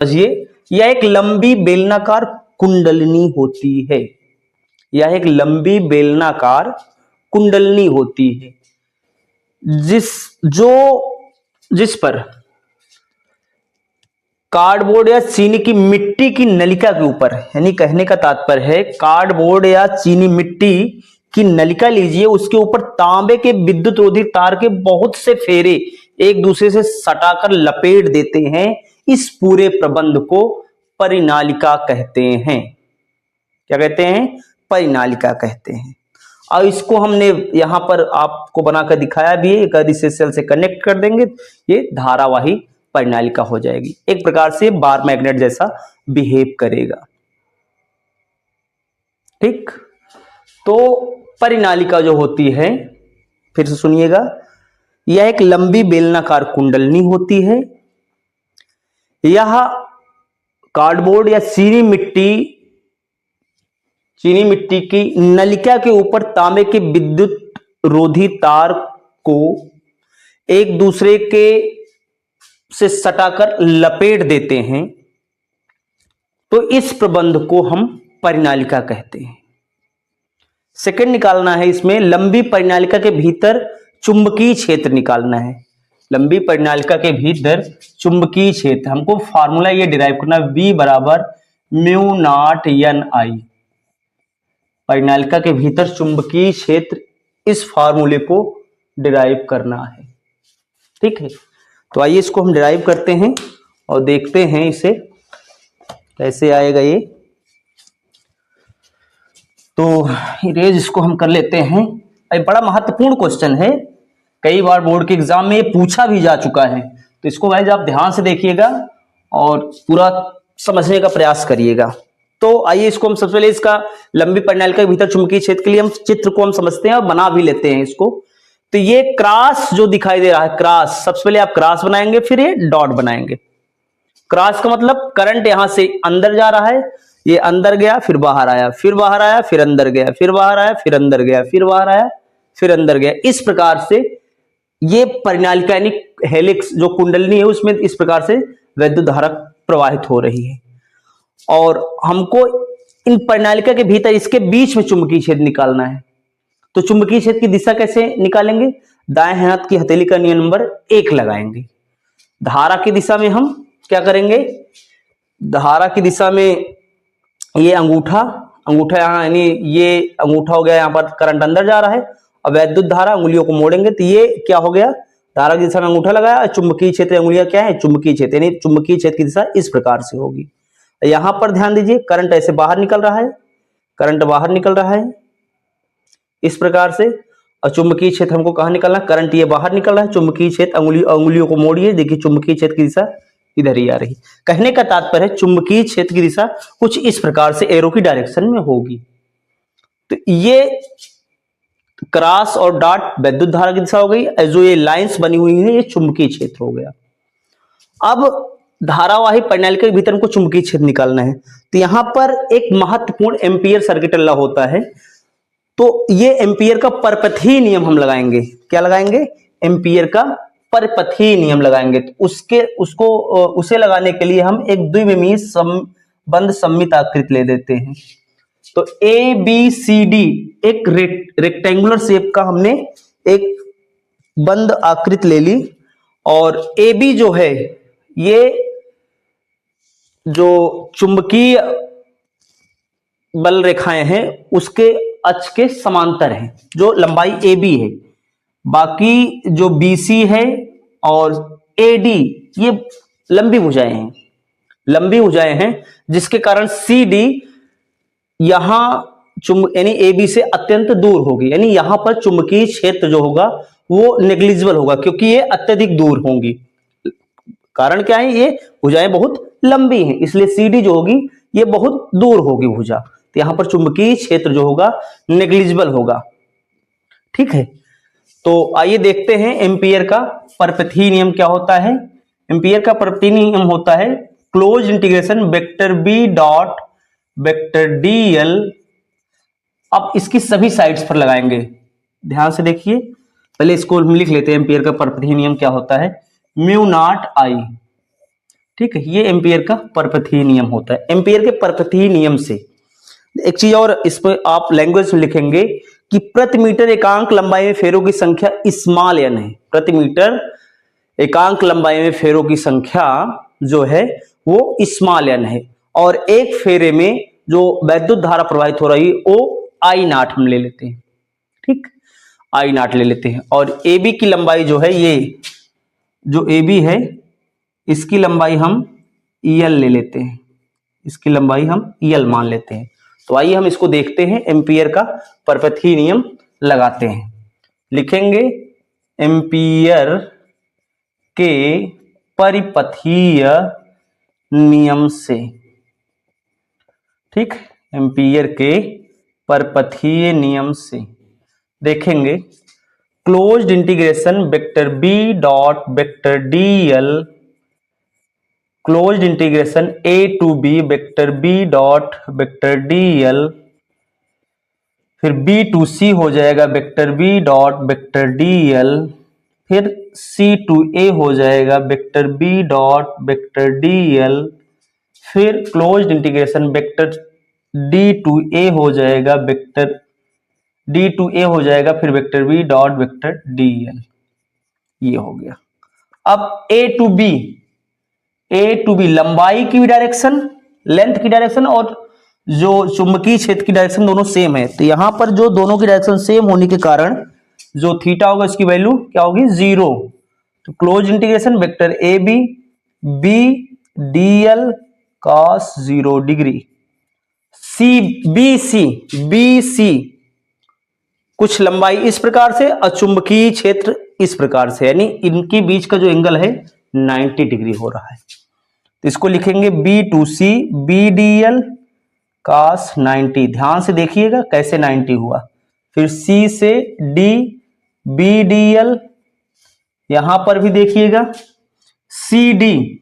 समझिए, यह एक लंबी बेलनाकार कुंडलनी होती है। यह एक लंबी बेलनाकार कुंडलनी होती है जिस पर कार्डबोर्ड या चीनी की मिट्टी की नलिका के ऊपर, यानी कहने का तात्पर्य है कार्डबोर्ड या चीनी मिट्टी की नलिका लीजिए, उसके ऊपर तांबे के विद्युत रोधी तार के बहुत से फेरे एक दूसरे से सटाकर लपेट देते हैं। इस पूरे प्रबंध को परिनालिका कहते हैं। क्या कहते हैं? परिनालिका कहते हैं। और इसको हमने यहां पर आपको बनाकर दिखाया भी है। अगर इसे सेल से कनेक्ट कर देंगे ये धारावाही परिनालिका हो जाएगी। एक प्रकार से बार मैग्नेट जैसा बिहेव करेगा। ठीक, तो परिनालिका जो होती है, फिर से सुनिएगा, यह एक लंबी बेलनाकार कुंडलनी होती है। यह कार्डबोर्ड या चीनी मिट्टी की नलिका के ऊपर तांबे के विद्युत रोधी तार को एक दूसरे के से सटाकर लपेट देते हैं। तो इस प्रबंध को हम परिनालिका कहते हैं। सेकंड निकालना है, इसमें लंबी परिनालिका के भीतर चुंबकीय क्षेत्र निकालना है। लंबी परिनालिका के भीतर चुंबकीय क्षेत्र, हमको फार्मूला ये डिराइव करना, V बराबर म्यू नॉट एन आई। परिनालिका के भीतर चुंबकीय क्षेत्र, इस फार्मूले को डिराइव करना है। ठीक है, तो आइए इसको हम डिराइव करते हैं और देखते हैं इसे कैसे आएगा ये। तो इरेज इसको हम कर लेते हैं। ये बड़ा महत्वपूर्ण क्वेश्चन है, कई बार बोर्ड के एग्जाम में ये पूछा भी जा चुका है। तो इसको गाइस आप ध्यान से देखिएगा और पूरा समझने का प्रयास करिएगा। तो आइए इसको हम सबसे पहले इसका लंबी परिनालिका के भीतर चुंबकीय क्षेत्र के लिए हम चित्र को हम समझते हैं और बना भी लेते हैं इसको। तो ये क्रॉस जो दिखाई दे रहा है, क्रॉस, सबसे पहले आप क्रॉस बनाएंगे, फिर ये डॉट बनाएंगे। क्रॉस का मतलब करंट यहां से अंदर जा रहा है, ये अंदर गया फिर बाहर आया, फिर बाहर आया फिर अंदर गया, फिर बाहर आया फिर अंदर गया, फिर बाहर आया फिर अंदर गया। इस प्रकार से ये परिनालिका यानी हेलिक्स जो कुंडलनी है उसमें इस प्रकार से वैद्युत धारा प्रवाहित हो रही है। और हमको इन परिनालिका के भीतर इसके बीच में चुंबकीय क्षेत्र निकालना है। तो चुंबकीय क्षेत्र की दिशा कैसे निकालेंगे? दाएं हाथ की हथेली का नियम नंबर 1 लगाएंगे। धारा की दिशा में हम क्या करेंगे? धारा की दिशा में ये अंगूठा यहाँ, यानी ये अंगूठा हो गया, यहाँ पर करंट अंदर जा रहा है और वैद्युत धारा अंगुलियों को मोड़ेंगे तो ये क्या हो गया? धारा की दिशा में अंगूठा लगाया, चुंबकीय क्षेत्र अंगुलियां क्या है? चुंबकीय क्षेत्र, यानी चुंबकीय क्षेत्र की दिशा इस प्रकार से होगी। यहां पर ध्यान दीजिए, करंट ऐसे बाहर निकल रहा है, करंट बाहर निकल रहा है इस प्रकार से। और चुंबकीय क्षेत्र हमको कहां निकलना? करंट ये बाहर निकल रहा है, चुंबकीय क्षेत्र अंगुलियों को मोड़िए, देखिए चुंबकीय क्षेत्र की दिशा इधर ही आ रही। कहने का तात्पर्य है चुंबकीय क्षेत्र की दिशा कुछ इस प्रकार से एरो की डायरेक्शन में होगी। तो ये क्रॉस और डॉट वैद्युत धारा की दिशा हो गई, जो ये लाइंस बनी हुई है ये चुंबकीय क्षेत्र हो गया। अब धारावाही परिनालिका के भीतर हमको चुंबकीय क्षेत्र निकालना है। तो यहां पर एक महत्वपूर्ण एम्पियर सर्किट लॉ होता है। तो ये एम्पियर का परपथीय नियम हम लगाएंगे। क्या लगाएंगे? एम्पियर का परपथीय नियम लगाएंगे। तो उसे लगाने के लिए हम एक द्विविमीय बंद सममित आकृति ले देते हैं। तो ए बी सी डी एक रेक्टेंगुलर शेप का हमने एक बंद आकृति ले ली। और ए बी जो है ये जो चुंबकीय बल रेखाएं हैं उसके अक्ष के समांतर हैं, जो लंबाई ए बी है। बाकी जो बी सी है और ए डी ये लंबी भुजाएं हैं, जिसके कारण सी डी यहां यानी ए बी से अत्यंत दूर होगी। यानी यहां पर चुंबकीय क्षेत्र जो होगा वो नेग्लिजिबल होगा, क्योंकि ये अत्यधिक दूर होंगी। कारण क्या है? ये भुजाएं बहुत लंबी हैं, इसलिए सी डी जो होगी ये बहुत दूर होगी भुजा। तो यहां पर चुंबकीय क्षेत्र जो होगा नेग्लिजिबल होगा। ठीक है, तो आइए देखते हैं एम्पियर का परपथीय नियम क्या होता है। एम्पियर का परपथीय नियम होता है close integration vector B dot vector D L. अब इसकी सभी साइड्स पर लगाएंगे, ध्यान से देखिए। पहले इसको हम लिख लेते हैं, एम्पियर का परपथीय नियम क्या होता है? Mu not I. ठीक है, ये एम्पियर का परपथीय नियम होता है। एम्पियर के परपथीय नियम से एक चीज और इस पर आप लैंग्वेज में लिखेंगे कि प्रति मीटर एकांक लंबाई में फेरों की संख्या स्मॉल एन है। प्रति मीटर एकांक लंबाई में फेरों की संख्या जो है वो स्मॉल एन है, और एक फेरे में जो वैद्युत धारा प्रवाहित हो रही है वो आई नॉट हम ले लेते हैं। ठीक, आई नॉट ले लेते हैं। और ए बी की लंबाई जो है, ये जो ए बी है इसकी लंबाई हम यल ले लेते हैं, इसकी लंबाई हम यल मान लेते हैं। तो आइए हम इसको देखते हैं, एम्पियर का परपथीय नियम लगाते हैं। लिखेंगे एम्पियर के परिपथीय नियम से। ठीक, एम्पियर के परपथीय नियम से देखेंगे closed integration vector B dot vector D L, closed integration A to B vector B dot vector D L, फिर बी टू सी हो जाएगा vector B dot vector D L, फिर सी टू ए हो जाएगा vector B dot vector D L, फिर closed integration vector D to A हो जाएगा vector D to A हो जाएगा, फिर vector B dot vector D L. ये हो गया। अब ए टू बी लंबाई की डायरेक्शन, लेंथ की डायरेक्शन और जो चुंबकीय क्षेत्र की डायरेक्शन दोनों सेम है, तो यहां पर जो दोनों की डायरेक्शन सेम होने के कारण जो थीटा होगा इसकी वैल्यू क्या होगी, 0। तो close integration vector A B D L cos 0 degree, B C कुछ लंबाई इस प्रकार से और चुंबकीय क्षेत्र इस प्रकार से, यानी इनके बीच का जो एंगल है 90 डिग्री हो रहा है। तो इसको लिखेंगे B to C B D L cos 90। ध्यान से देखिएगा कैसे 90 हुआ। फिर सी से डी बी डी एल, यहां पर भी देखिएगा सी डी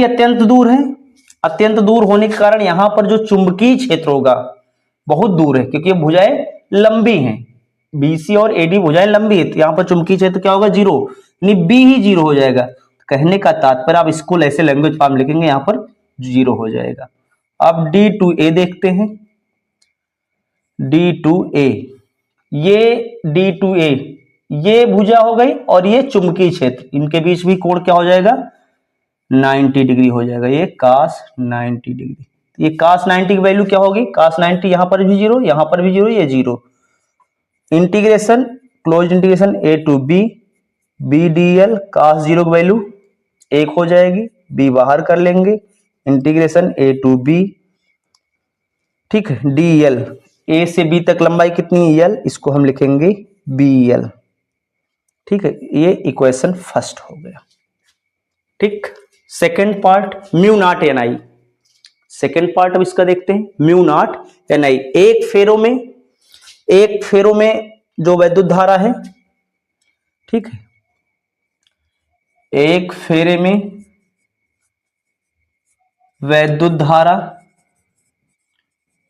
अत्यंत दूर है। अत्यंत दूर होने के कारण यहां पर जो चुंबकीय क्षेत्र होगा बहुत दूर है, क्योंकि ये भुजाएं लंबी हैं, बीसी और एडी भुजाएं लंबी है, तो यहां पर चुंबकीय क्षेत्र क्या होगा, 0, यानी बी ही 0 हो जाएगा। कहने का तात्पर्य आप इसको ऐसे लैंग्वेज फॉर्म लिखेंगे, यहां पर 0 हो जाएगा। अब डी टू ए देखते हैं, डी टू ए, ये डी टू ए ये भुजा हो गई और ये चुंबकीय क्षेत्र, इनके बीच भी कोण क्या हो जाएगा, 90 डिग्री हो जाएगा, ये cos 90 डिग्री। ये cos 90 की वैल्यू क्या होगी, cos 90 यहां पर भी 0, यहां पर भी 0, ये 0। Integration close integration A to B D L cos 0 की वैल्यू 1 हो जाएगी, b बाहर कर लेंगे, इंटीग्रेशन ए टू बी, ठीक है, डी एल, ए से बी तक लंबाई कितनी, एल, इसको हम लिखेंगे बी एल। ठीक है, ये इक्वेशन फर्स्ट हो गया। ठीक, second part mu naught N आई। सेकेंड पार्ट अब इसका देखते हैं, म्यू नॉट एन आई। एक फेरो में जो वैद्युत धारा है, ठीक है, एक फेरे में वैद्युत धारा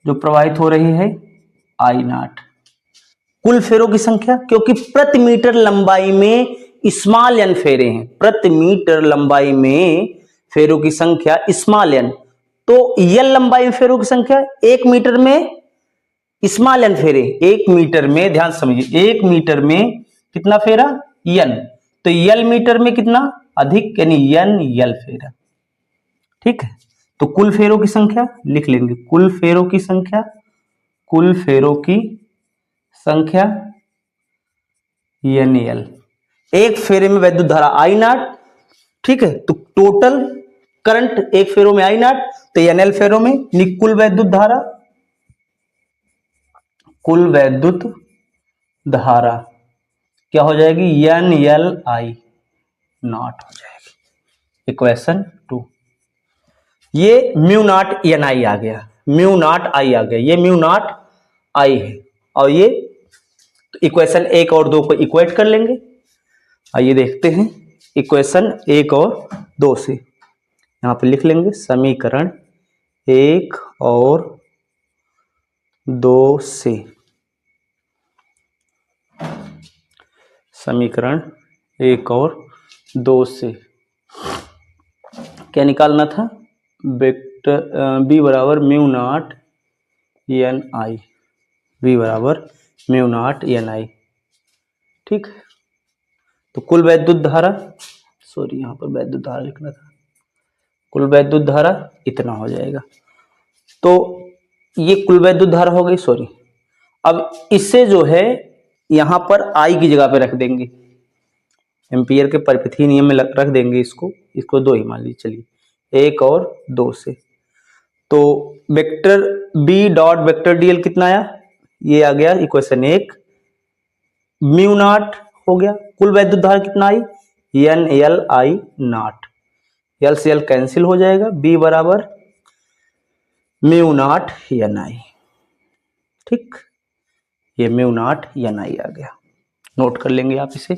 जो प्रवाहित हो रही है आई नॉट। कुल फेरों की संख्या, क्योंकि प्रति मीटर लंबाई में स्मॉल एन फेरे हैं, प्रति मीटर लंबाई में फेरों की संख्या स्मॉल एन, तो यल लंबाई में फेरों की संख्या 1 मीटर में स्मॉल एन फेरे, 1 मीटर में, ध्यान समझिए, 1 मीटर में कितना फेरा, एन, तो यल मीटर में कितना अधिक, यानी एन यल फेरा। ठीक है, तो कुल फेरों की संख्या लिख लेंगे, कुल फेरों की संख्या एन यल। एक फेरे में वैद्युत धारा आई नॉट, ठीक है, तो टोटल करंट एक फेरों में आई नॉट, तो एन एल फेरों में, कुल वैद्युत धारा क्या हो जाएगी, एन एल आई नॉट हो जाएगी। इक्वेशन 2, ये म्यू नॉट एन आई आ गया, म्यू नॉट आई आ गया, ये म्यू नॉट आई है, और ये तो इक्वेशन 1 और 2 को इक्वेट कर लेंगे। आइए देखते हैं, इक्वेशन 1 और 2 से यहां पे लिख लेंगे, समीकरण 1 और 2 से, समीकरण 1 और 2 से क्या निकालना था, वेक्टर बी बराबर mu naught N I, B बराबर म्यू नॉट एन आई। ठीक, तो कुल वैद्युत धारा, सॉरी यहाँ पर वैद्युत धारा लिखना था, कुल वैद्युत धारा इतना हो जाएगा। तो ये कुल वैद्युत धारा हो गई, सॉरी। अब इससे जो है यहां पर आई की जगह पे रख देंगे, एम्पियर के परिपथीय नियम में रख देंगे इसको 2 ही मान लीजिए, चलिए 1 और 2 से। तो vector B dot vector DL कितना आया, ये आ गया इक्वेशन 1, म्यू नॉट हो गया, कुल वैद्युत धारा कितना I, N L I naught, L से एल कैंसिल हो जाएगा, बी बराबर म्यू नॉट एन आई। ठीक, ये म्यू नॉट एन आई आ गया, नोट कर लेंगे आप इसे।